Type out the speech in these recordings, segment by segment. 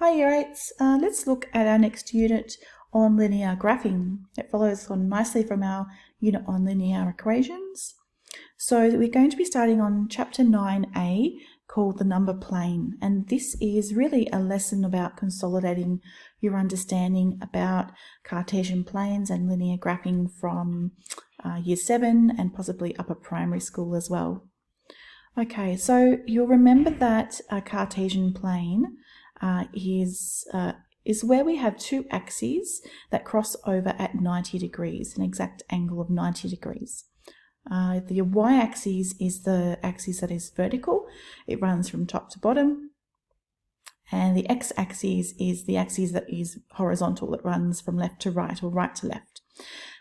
Hi Year 8s, let's look at our next unit on linear graphing. It follows on nicely from our unit on linear equations. So we're going to be starting on chapter 9a called the number plane, and this is really a lesson about consolidating your understanding about Cartesian planes and linear graphing from year 7 and possibly upper primary school as well. Okay, so you'll remember that a Cartesian plane is where we have two axes that cross over at 90 degrees, an exact angle of 90 degrees. The y-axis is the axis that is vertical. It runs from top to bottom. And the x-axis is the axis that is horizontal. It runs from left to right or right to left.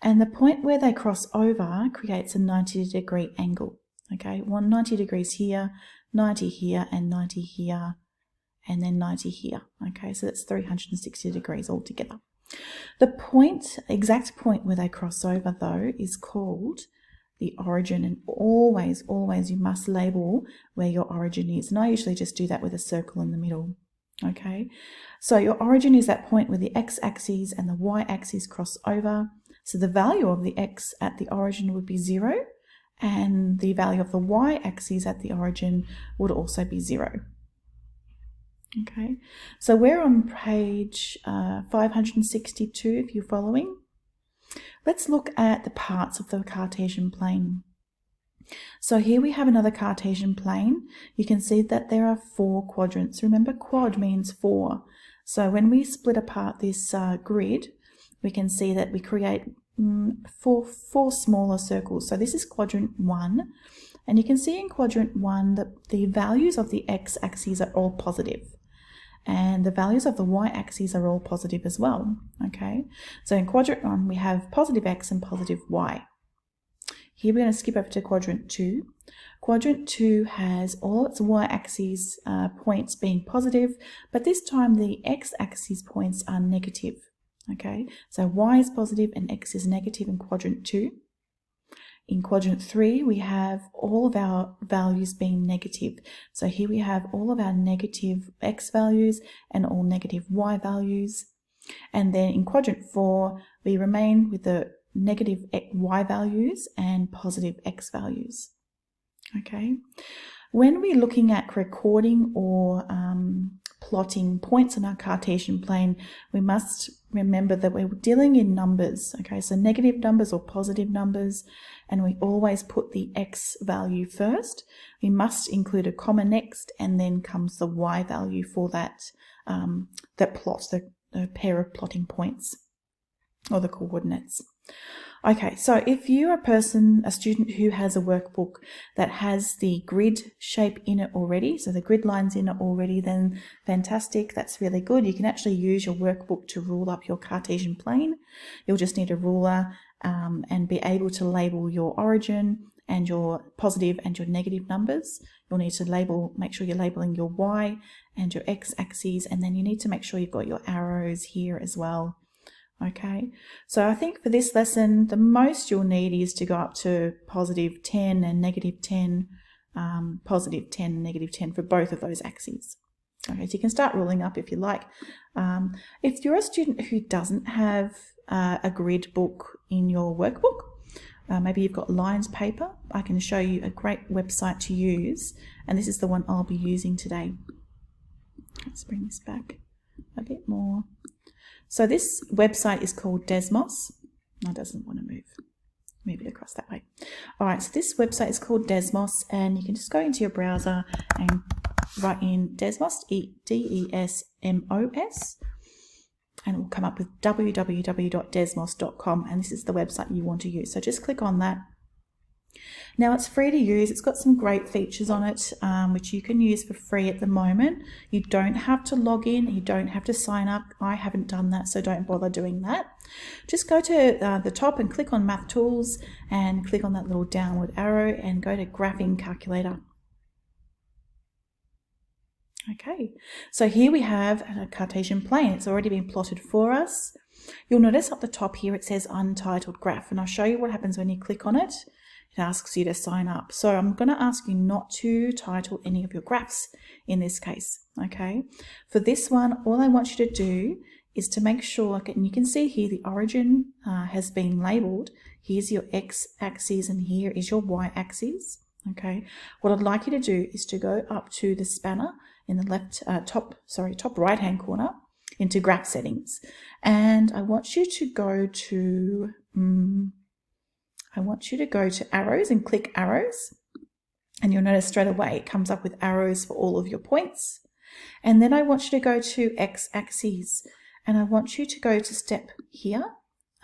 And the point where they cross over creates a 90-degree angle. Okay, 90 degrees here, 90 here, and 90 here, and then 90 here. Okay, so that's 360 degrees altogether. The exact point where they cross over though is called the origin, and always you must label where your origin is. And I usually just do that with a circle in the middle. Okay, so your origin is that point where the x-axis and the y-axis cross over. So the value of the x at the origin would be 0, and the value of the y-axis at the origin would also be 0. Okay, so we're on page 562 if you're following. Let's look at the parts of the Cartesian plane. So here we have another Cartesian plane. You can see that there are 4 quadrants. Remember, quad means 4. So when we split apart this grid, we can see that we create four smaller circles. So this is quadrant 1. And you can see in quadrant 1 that the values of the x-axis are all positive. And the values of the y-axis are all positive as well. Okay, so in quadrant 1 we have positive x and positive y. Here we're going to skip over to quadrant 2. Quadrant 2 has all its y-axis points being positive, but this time the x-axis points are negative. Okay, so y is positive and x is negative in quadrant 2. In quadrant 3, we have all of our values being negative. So here we have all of our negative x values and all negative y values. And then in quadrant 4, we remain with the negative y values and positive x values. Okay. When we're looking at recording or plotting points on our Cartesian plane, we must remember that we're dealing in numbers. Okay, so negative numbers or positive numbers, and we always put the x value first. We must include a comma next, and then comes the y value for that plot, the pair of plotting points or the coordinates. Okay, so if you're a student who has a workbook that has the grid shape in it already, so the grid lines in it already, then fantastic, that's really good. You can actually use your workbook to rule up your Cartesian plane. You'll just need a ruler and be able to label your origin and your positive and your negative numbers. You'll need to make sure you're labeling your y and your x-axes, and then you need to make sure you've got your arrows here as well. Okay, so I think for this lesson, the most you'll need is to go up to positive 10 and negative 10, positive 10 and negative 10 for both of those axes. Okay, so you can start ruling up if you like. If you're a student who doesn't have a grid book in your workbook, maybe you've got lines paper, I can show you a great website to use, and this is the one I'll be using today. Let's bring this back a bit more. So this website is called Desmos. No, it doesn't want to move it across that way. All right, so this website is called Desmos, and you can just go into your browser and write in Desmos, Desmos, and it will come up with www.desmos.com, and this is the website you want to use. So just click on that. Now it's free to use. It's got some great features on it, which you can use for free at the moment. You don't have to log in. You don't have to sign up. I haven't done that, so don't bother doing that. Just go to the top and click on Math Tools and click on that little downward arrow and go to Graphing Calculator. Okay, so here we have a Cartesian plane. It's already been plotted for us. You'll notice up the top here it says Untitled Graph, and I'll show you what happens when you click on it. it asks you to sign up. So I'm going to ask you not to title any of your graphs in this case, okay? For this one, all I want you to do is to make sure, and you can see here the origin has been labeled. Here's your x-axis and here is your y-axis, okay? What I'd like you to do is to go up to the spanner in the top right-hand corner into graph settings, and I want you to go to arrows and click arrows, and you'll notice straight away it comes up with arrows for all of your points. And then I want you to go to x-axis, and I want you to go to step here.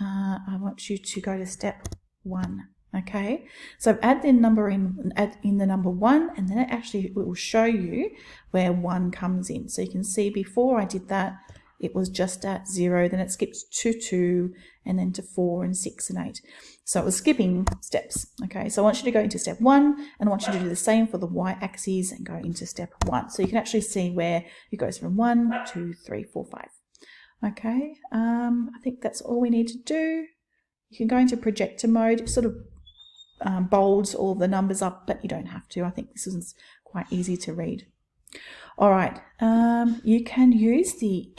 I want you to go to step 1. Okay, so add the number in the number 1, and then it will show you where 1 comes in. So you can see before I did that, it was just at 0, then it skipped to 2, and then to 4 and 6 and 8. So it was skipping steps. Okay, so I want you to go into step 1, and I want you to do the same for the y-axis and go into step 1. So you can actually see where it goes from 1, 2, 3, 4, 5. Okay, I think that's all we need to do. You can go into projector mode. It sort of bolds all the numbers up, but you don't have to. I think this is quite easy to read. All right, you can use the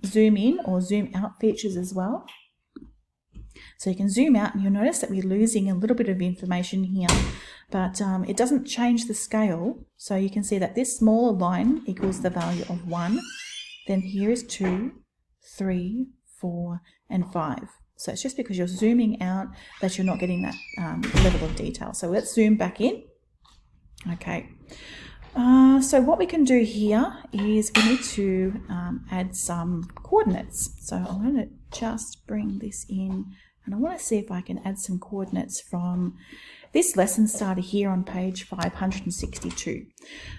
zoom in or zoom out features as well. So you can zoom out, and you'll notice that we're losing a little bit of information here, but it doesn't change the scale. So you can see that this smaller line equals the value of 1. Then here is 2, 3, 4, and 5. So it's just because you're zooming out that you're not getting that level of detail. So let's zoom back in. Okay. So what we can do here is we need to add some coordinates. So I'm going to just bring this in, and I want to see if I can add some coordinates from this lesson starter here on page 562.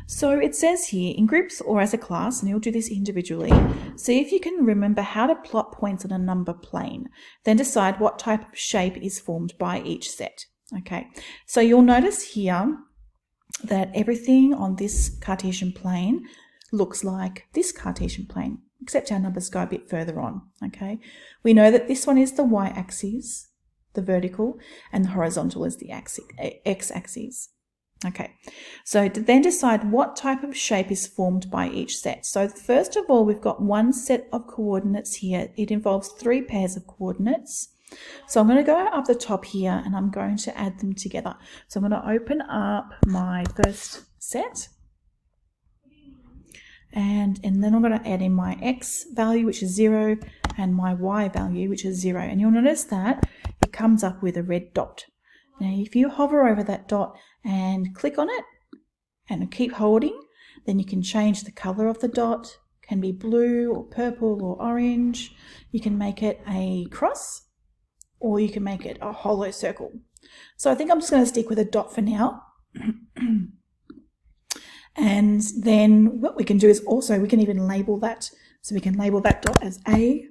So it says here, in groups or as a class, and you'll do this individually, see if you can remember how to plot points on a number plane, then decide what type of shape is formed by each set. Okay, so you'll notice here that everything on this Cartesian plane looks like this Cartesian plane, except our numbers go a bit further on. Okay, we know that this one is the y-axis, the vertical, and the horizontal is the x-axis. Okay, so to then decide what type of shape is formed by each set. So first of all, we've got one set of coordinates here. It involves 3 pairs of coordinates. So I'm going to go up the top here, and I'm going to add them together. So I'm going to open up my first set, and then I'm going to add in my x value, which is 0, and my y value, which is 0. And you'll notice that it comes up with a red dot. Now, if you hover over that dot and click on it and keep holding, then you can change the color of the dot. It can be blue or purple or orange. You can make it a cross, or you can make it a hollow circle. So I think I'm just going to stick with a dot for now. And then what we can do is also, we can even label that. So we can label that dot as A,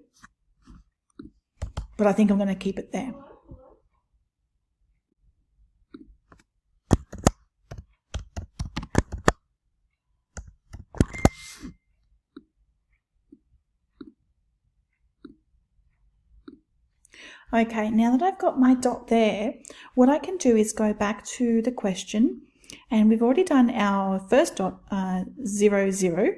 but I think I'm going to keep it there. Okay, now that I've got my dot there, what I can do is go back to the question, and we've already done our first dot 0, 0,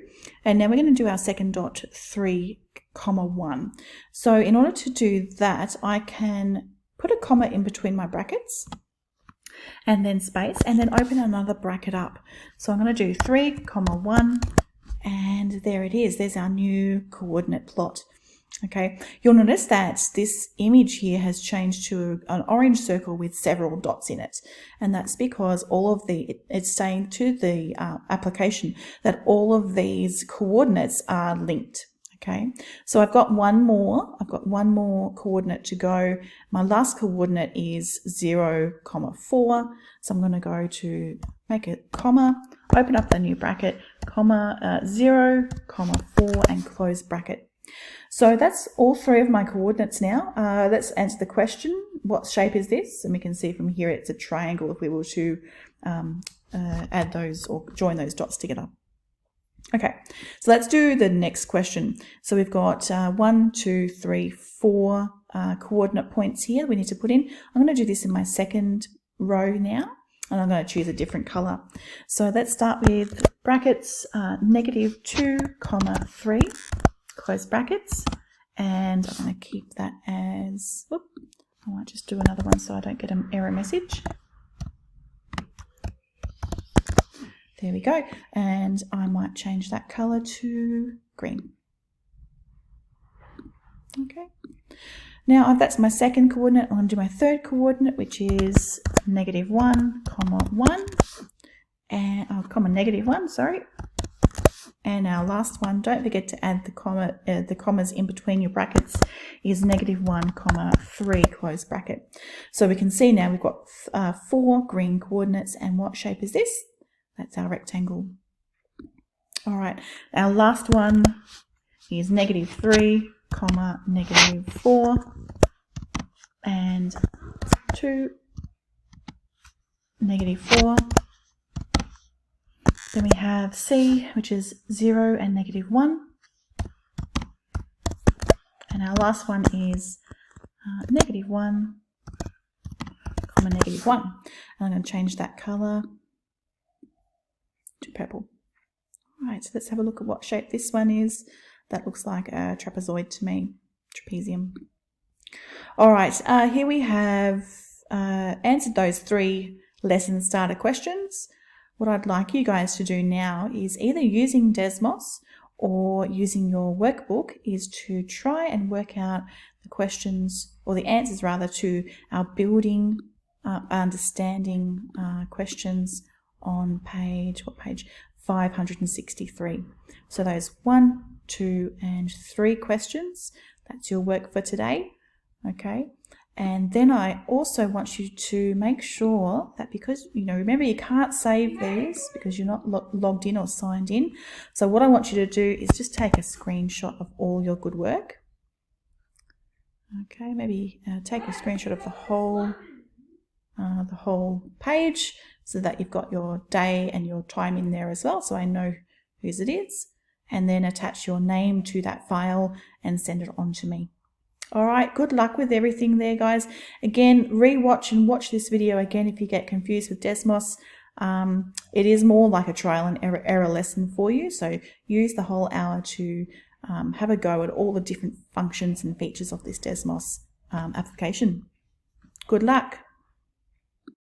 and now we're going to do our second dot 3, 1. So in order to do that, I can put a comma in between my brackets and then space, and then open another bracket up. So I'm going to do 3, 1, and there it is. There's our new coordinate plot. Okay, you'll notice that this image here has changed to an orange circle with several dots in it, and that's because it's saying to the application that all of these coordinates are linked. Okay, so I've got one more coordinate to go. My last coordinate is 0, 4, so I'm going to go to make a comma, open up the new bracket, comma 0, 4, and close bracket. So that's all 3 of my coordinates now. Let's answer the question, what shape is this? And we can see from here it's a triangle if we were to add those or join those dots together. Okay, so let's do the next question. So we've got 1, 2, 3, 4 coordinate points here we need to put in. I'm going to do this in my second row now, and I'm going to choose a different color. So let's start with brackets, -2, 3, close brackets, and I'm going to keep that as, whoop, I might just do another one so I don't get an error message. There we go, and I might change that color to green. Okay, now that's my second coordinate. I'm going to do my third coordinate, which is -1, 1, and -1, sorry. And our last one, don't forget to add the commas in between your brackets, is -1, 3, close bracket. So we can see now we've got 4 green coordinates, and what shape is this? That's our rectangle. All right, our last one is -3, -4, and 2, -4. Then we have C, which is 0 and -1. And our last one is -1, -1. And I'm going to change that color to purple. All right, so let's have a look at what shape this one is. That looks like a trapezoid to me, trapezium. All right, here we have answered those 3 lesson starter questions. What I'd like you guys to do now is either using Desmos or using your workbook is to try and work out the questions, or the answers rather, to our building understanding questions on page, what page? 563. So those 1, 2, and 3 questions, that's your work for today. Okay. And then I also want you to make sure that, because, remember you can't save these because you're not logged in or signed in. So what I want you to do is just take a screenshot of all your good work. Okay, maybe take a screenshot of the whole page so that you've got your day and your time in there as well, so I know whose it is. And then attach your name to that file and send it on to me. All right, good luck with everything there, guys. Again, rewatch and watch this video again if you get confused with Desmos. It is more like a trial and error lesson for you, so use the whole hour to have a go at all the different functions and features of this Desmos application. Good luck.